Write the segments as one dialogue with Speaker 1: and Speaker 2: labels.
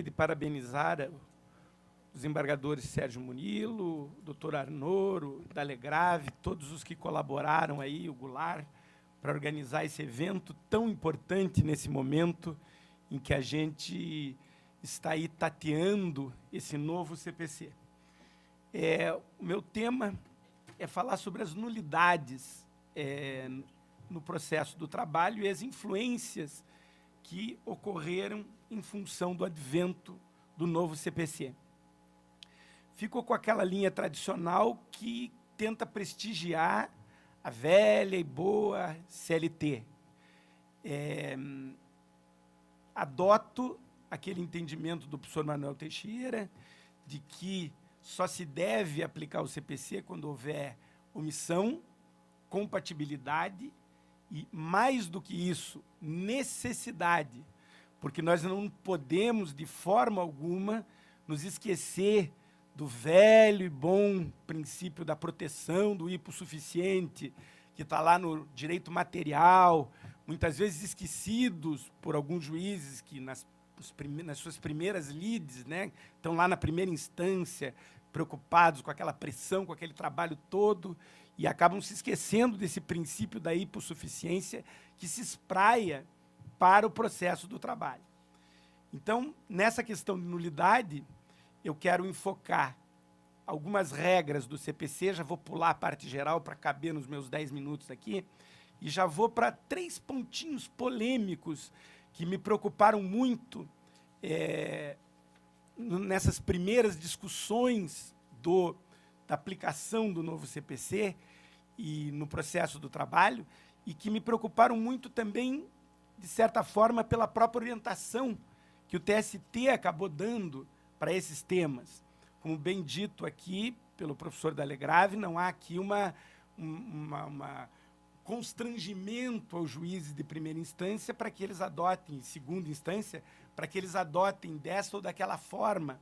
Speaker 1: de parabenizar os embargadores Sérgio Murilo, doutor Arnoro, da Legrave, todos os que colaboraram aí, o Goulart, para organizar esse evento tão importante nesse momento em que a gente está aí tateando esse novo CPC. O meu tema é falar sobre as nulidades no processo do trabalho e as influências que ocorreram em função do advento do novo CPC. Ficou com aquela linha tradicional que tenta prestigiar a velha e boa CLT. Adoto aquele entendimento do professor Manuel Teixeira de que só se deve aplicar o CPC quando houver omissão, compatibilidade e, mais do que isso, necessidade, porque nós não podemos, de forma alguma, nos esquecer do velho e bom princípio da proteção do hipossuficiente, que está lá no direito material, muitas vezes esquecidos por alguns juízes que, nas suas primeiras lides, né, estão lá na primeira instância, preocupados com aquela pressão, com aquele trabalho todo, e acabam se esquecendo desse princípio da hipossuficiência que se espraia para o processo do trabalho. Então, nessa questão de nulidade, eu quero enfocar algumas regras do CPC, já vou pular a parte geral para caber nos meus 10 minutos aqui, e já vou para 3 pontinhos polêmicos que me preocuparam muito nessas primeiras discussões da aplicação do novo CPC e no processo do trabalho, e que me preocuparam muito também, de certa forma, pela própria orientação que o TST acabou dando para esses temas. Como bem dito aqui pelo professor da Legrave, não há aqui constrangimento aos juízes de primeira instância para que eles adotem, segunda instância, para que eles adotem dessa ou daquela forma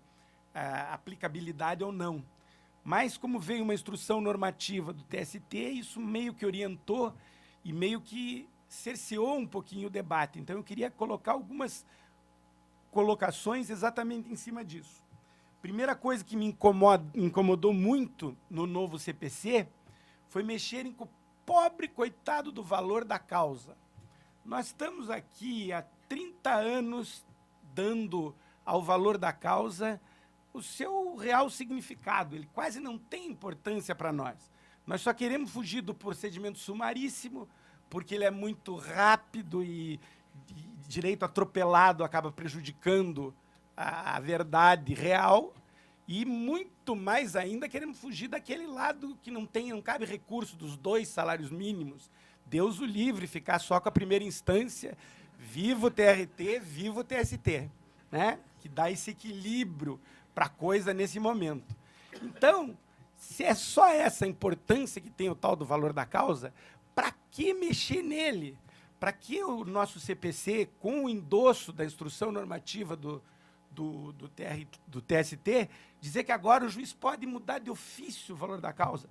Speaker 1: a aplicabilidade ou não. Mas, como veio uma instrução normativa do TST, isso meio que orientou e meio que cerceou um pouquinho o debate. Então, eu queria colocar algumas colocações exatamente em cima disso. Primeira coisa que me incomodou muito no novo CPC foi mexerem com o pobre coitado do valor da causa. Nós estamos aqui há 30 anos dando ao valor da causa o seu real significado. Ele quase não tem importância para nós. Nós só queremos fugir do procedimento sumaríssimo, porque ele é muito rápido e direito atropelado acaba prejudicando a verdade real, e muito mais ainda queremos fugir daquele lado que não cabe recurso dos 2 salários mínimos. Deus o livre, ficar só com a primeira instância, viva o TRT, viva o TST, né? Que dá esse equilíbrio para a coisa nesse momento. Então, se é só essa importância que tem o tal do valor da causa, para que mexer nele? Para que o nosso CPC, com o endosso da instrução normativa do TST, dizer que agora o juiz pode mudar de ofício o valor da causa?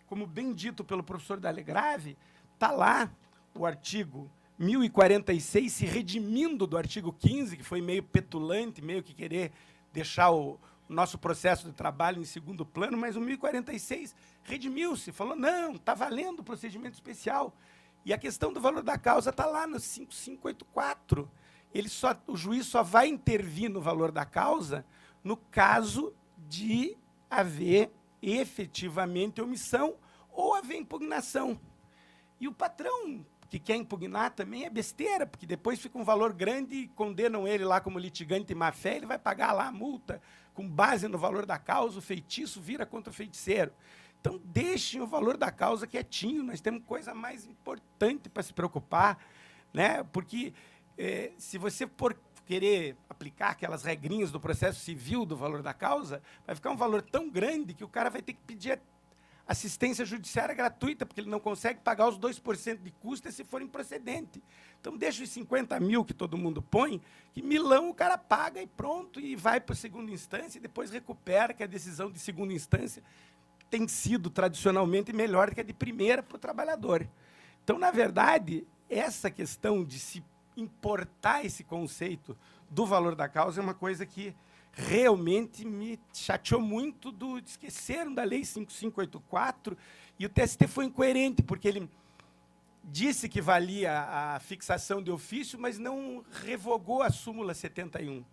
Speaker 1: Como bem dito pelo professor da Legrave, está lá o artigo 1046 se redimindo do artigo 15, que foi meio petulante, meio que querer deixar o nosso processo de trabalho em segundo plano, mas o 1046 redimiu-se, falou, não, está valendo o procedimento especial. E a questão do valor da causa está lá no 5584. O juiz só vai intervir no valor da causa no caso de haver efetivamente omissão ou haver impugnação. E o patrão que quer impugnar também é besteira, porque depois fica um valor grande e condenam ele lá como litigante de má-fé, ele vai pagar lá a multa com base no valor da causa, o feitiço vira contra o feiticeiro. Então, deixem o valor da causa quietinho, nós temos coisa mais importante para se preocupar, né? Porque se você for querer aplicar aquelas regrinhas do processo civil do valor da causa, vai ficar um valor tão grande que o cara vai ter que pedir assistência judiciária gratuita, porque ele não consegue pagar os 2% de custo se for improcedente. Então, deixa os 50 mil que todo mundo põe, que milão o cara paga e pronto, e vai para a segunda instância e depois recupera, que a decisão de segunda instância tem sido tradicionalmente melhor do que a de primeira para o trabalhador. Então, na verdade, essa questão de se importar esse conceito do valor da causa é uma coisa que realmente me chateou muito, esqueceram da Lei 5584, e o TST foi incoerente, porque ele disse que valia a fixação de ofício, mas não revogou a súmula 71.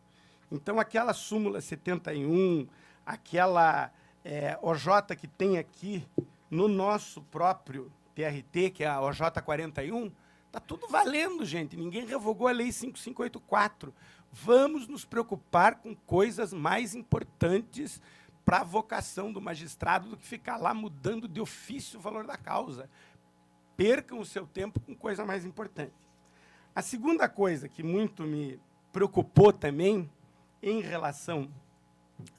Speaker 1: Então, aquela súmula 71, aquela OJ que tem aqui no nosso próprio TRT, que é a OJ 41, está tudo valendo, gente. Ninguém revogou a Lei 5584. Vamos nos preocupar com coisas mais importantes para a vocação do magistrado do que ficar lá mudando de ofício o valor da causa. Percam o seu tempo com coisa mais importante. A segunda coisa que muito me preocupou também em relação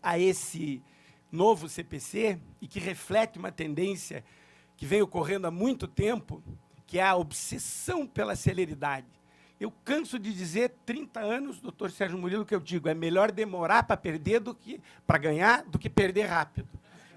Speaker 1: a esse novo CPC, e que reflete uma tendência que vem ocorrendo há muito tempo, que é a obsessão pela celeridade. Eu canso de dizer, 30 anos, doutor Sérgio Murilo, que eu digo, é melhor demorar para perder para ganhar do que perder rápido.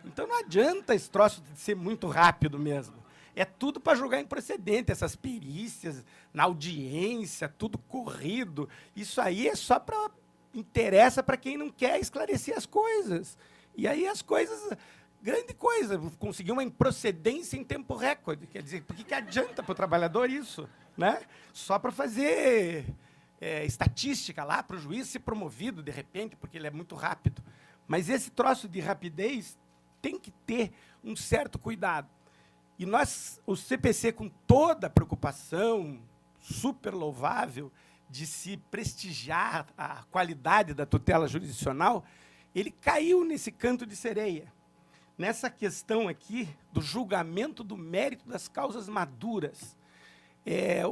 Speaker 1: Então não adianta esse troço de ser muito rápido mesmo. É tudo para jogar improcedente, essas perícias na audiência, tudo corrido. Isso aí é só para interessa para quem não quer esclarecer as coisas. E aí as coisas, grande coisa, conseguir uma improcedência em tempo recorde. Quer dizer, por que adianta para o trabalhador isso? Né? Só para fazer estatística lá, para o juiz ser promovido, de repente, porque ele é muito rápido. Mas esse troço de rapidez tem que ter um certo cuidado. E nós, o CPC, com toda a preocupação super louvável de se prestigiar a qualidade da tutela jurisdicional, ele caiu nesse canto de sereia, nessa questão aqui do julgamento do mérito das causas maduras.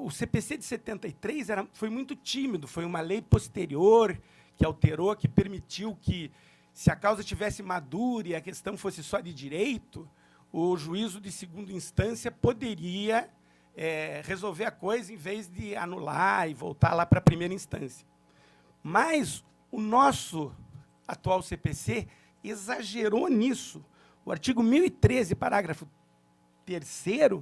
Speaker 1: O CPC de 73 foi muito tímido, foi uma lei posterior que alterou, que permitiu que, se a causa tivesse madura e a questão fosse só de direito, o juízo de segunda instância poderia resolver a coisa em vez de anular e voltar lá para a primeira instância. Mas o nosso atual CPC exagerou nisso. O artigo 1013, parágrafo 3º,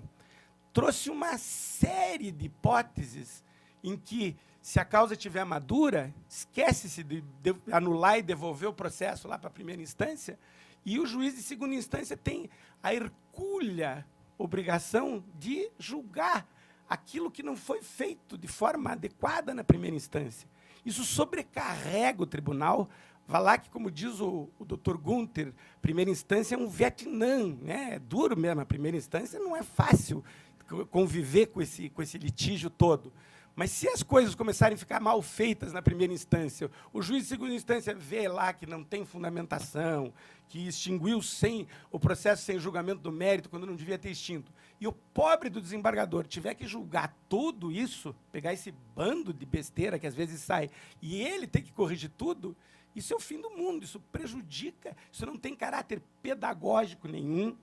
Speaker 1: trouxe uma série de hipóteses em que, se a causa estiver madura, esquece-se de anular e devolver o processo lá para a primeira instância, e o juiz de segunda instância tem a hercúlea obrigação de julgar aquilo que não foi feito de forma adequada na primeira instância. Isso sobrecarrega o tribunal. Vá lá que, como diz o doutor Gunther, primeira instância é um Vietnã, né? É duro mesmo, a primeira instância não é fácil conviver com esse litígio todo. Mas se as coisas começarem a ficar mal feitas na primeira instância, o juiz de segunda instância vê lá que não tem fundamentação, que extinguiu o processo sem julgamento do mérito, quando não devia ter extinto, e o pobre do desembargador tiver que julgar tudo isso, pegar esse bando de besteira que às vezes sai, e ele tem que corrigir tudo, isso é o fim do mundo, isso prejudica, isso não tem caráter pedagógico nenhum,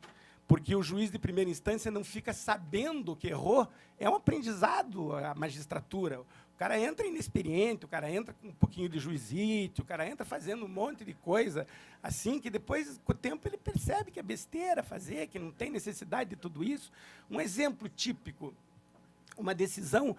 Speaker 1: porque o juiz de primeira instância não fica sabendo que errou, é um aprendizado a magistratura. O cara entra inexperiente, o cara entra com um pouquinho de juizite, o cara entra fazendo um monte de coisa, assim, que depois, com o tempo, ele percebe que é besteira fazer, que não tem necessidade de tudo isso. Um exemplo típico, uma decisão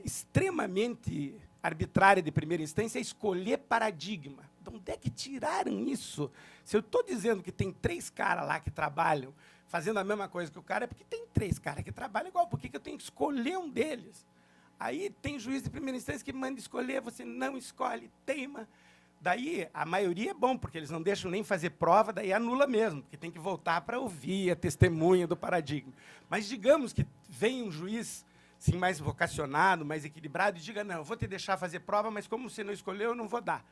Speaker 1: extremamente arbitrária de primeira instância é escolher paradigma. De onde é que tiraram isso? Se eu estou dizendo que tem 3 caras lá que trabalham fazendo a mesma coisa que o cara, é porque tem 3 caras que trabalham igual. Por que eu tenho que escolher um deles? Aí tem juiz de primeira instância que manda escolher, você não escolhe, teima. Daí, a maioria é bom, porque eles não deixam nem fazer prova, daí anula mesmo, porque tem que voltar para ouvir a testemunha do paradigma. Mas digamos que vem um juiz assim, mais vocacionado, mais equilibrado, e diga, não, eu vou te deixar fazer prova, mas como você não escolheu, eu não vou dar.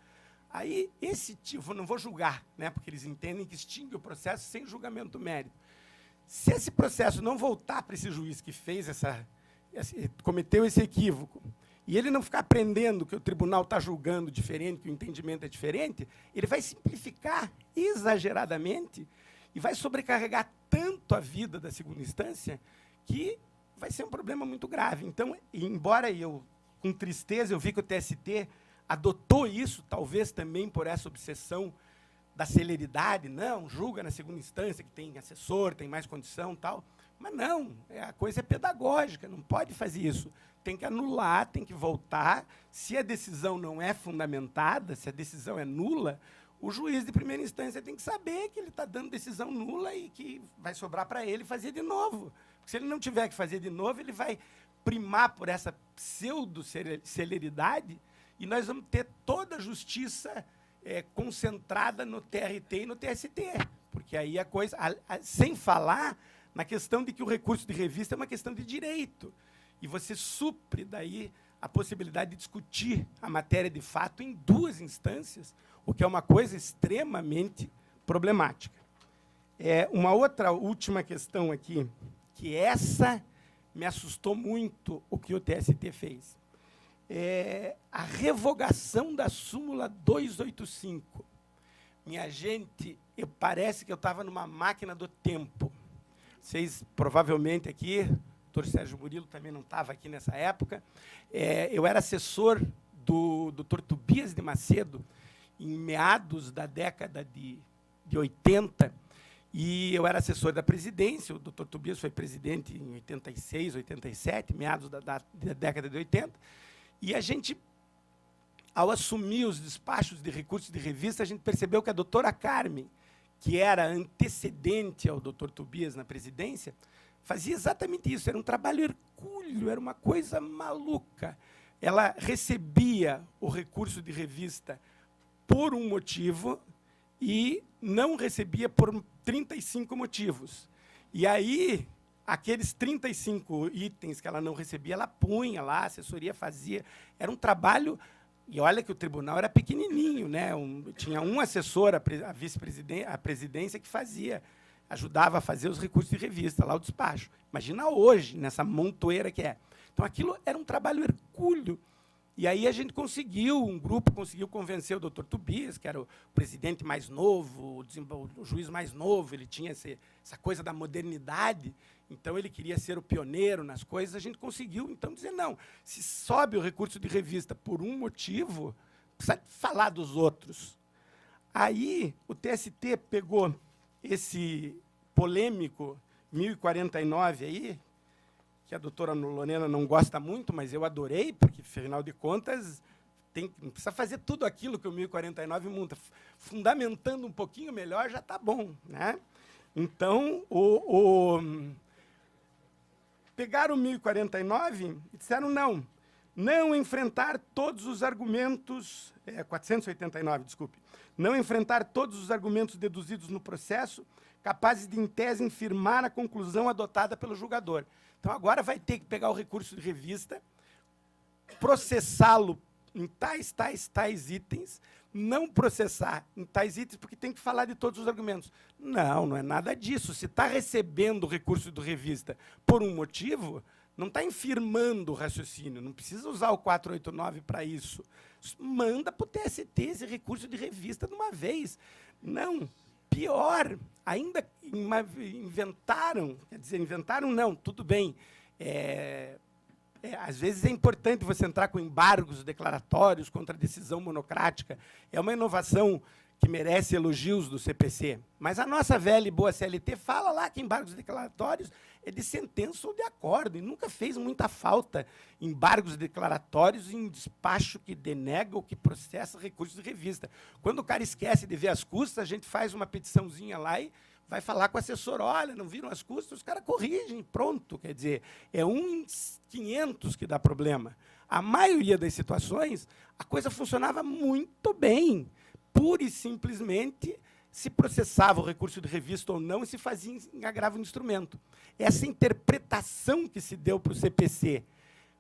Speaker 1: Aí, esse tipo, não vou julgar, né, porque eles entendem que extingue o processo sem julgamento do mérito. Se esse processo não voltar para esse juiz que fez cometeu esse equívoco, e ele não ficar aprendendo que o tribunal está julgando diferente, que o entendimento é diferente, ele vai simplificar exageradamente e vai sobrecarregar tanto a vida da segunda instância que vai ser um problema muito grave. Então, embora eu, com tristeza, eu vi que o TST adotou isso, talvez também por essa obsessão da celeridade, não, julga na segunda instância, que tem assessor, tem mais condição, tal, mas não, a coisa é pedagógica, não pode fazer isso. tem que anular, tem que voltar. Se a decisão não é fundamentada, se a decisão é nula, o juiz de primeira instância tem que saber que ele está dando decisão nula e que vai sobrar para ele fazer de novo. Porque se ele não tiver que fazer de novo, ele vai primar por essa pseudo-celeridade e nós vamos ter toda a justiça concentrada no TRT e no TST. Porque aí a coisa... sem falar na questão de que o recurso de revista é uma questão de direito. E você supre daí a possibilidade de discutir a matéria de fato em duas instâncias, o que é uma coisa extremamente problemática. Uma outra última questão aqui, que essa me assustou muito o que o TST fez. A revogação da súmula 285. Minha gente, parece que eu estava numa máquina do tempo. Vocês, provavelmente, aqui, o doutor Sérgio Murilo também não estava aqui nessa época. Eu era assessor do doutor Tobias de Macedo, em meados da década de 80, e eu era assessor da presidência. O doutor Tobias foi presidente em 86, 87, meados da década de 80, e a gente, ao assumir os despachos de recursos de revista, a gente percebeu que a doutora Carmen, que era antecedente ao doutor Tobias na presidência, fazia exatamente isso. Era um trabalho hercúleo, era uma coisa maluca. Ela recebia o recurso de revista por um motivo e não recebia por 35 motivos. E aí, aqueles 35 itens que ela não recebia, ela punha lá, a assessoria fazia. Era um trabalho... E olha que o tribunal era pequenininho, né? Tinha um assessor, a vice-presidência, a presidência, que ajudava a fazer os recursos de revista, lá o despacho. Imagina hoje, nessa montoeira que é. Então, aquilo era um trabalho hercúleo. E aí a gente um grupo conseguiu convencer o doutor Tobias, que era o presidente mais novo, o juiz mais novo, ele tinha essa coisa da modernidade, então ele queria ser o pioneiro nas coisas. A gente conseguiu, então, dizer, não, se sobe o recurso de revista por um motivo, precisa falar dos outros. Aí o TST pegou esse polêmico 1049 aí, que a doutora Lorena não gosta muito, mas eu adorei, porque, afinal de contas, não precisa fazer tudo aquilo que o 1049 monta. Fundamentando um pouquinho melhor, já está bom, né? Então, pegaram o 1049 e disseram não enfrentar todos os argumentos, 489, desculpe, não enfrentar todos os argumentos deduzidos no processo, capazes de, em tese, infirmar a conclusão adotada pelo julgador. Então, agora vai ter que pegar o recurso de revista, processá-lo em tais itens, não processar em tais itens, porque tem que falar de todos os argumentos. Não é nada disso. Se está recebendo o recurso de revista por um motivo, não está infirmando o raciocínio, não precisa usar o 489 para isso. Manda para o TST esse recurso de revista de uma vez. Não. Pior, ainda inventaram não, tudo bem. Às vezes é importante você entrar com embargos declaratórios contra a decisão monocrática. É uma inovação que merece elogios do CPC. Mas a nossa velha e boa CLT fala lá que embargos declaratórios é de sentença ou de acordo, e nunca fez muita falta embargos declaratórios em despacho que denega ou que processa recursos de revista. Quando o cara esquece de ver as custas, a gente faz uma petiçãozinha lá e vai falar com o assessor, olha, não viram as custas, os caras corrigem, pronto. Quer dizer, é 500 que dá problema. A maioria das situações, a coisa funcionava muito bem. Pura e simplesmente se processava o recurso de revista ou não e se fazia em agravo de instrumento. Essa interpretação que se deu para o CPC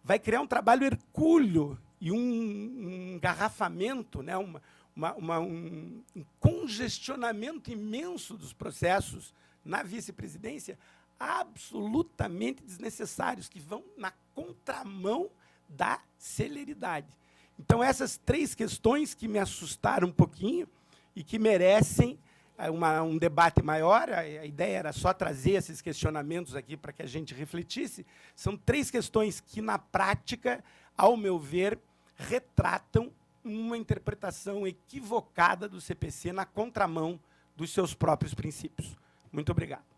Speaker 1: vai criar um trabalho hercúleo e um engarrafamento, né, um congestionamento imenso dos processos na vice-presidência, absolutamente desnecessários, que vão na contramão da celeridade. Então, essas três questões que me assustaram um pouquinho e que merecem um debate maior, a ideia era só trazer esses questionamentos aqui para que a gente refletisse, são três questões que, na prática, ao meu ver, retratam uma interpretação equivocada do CPC na contramão dos seus próprios princípios. Muito obrigado.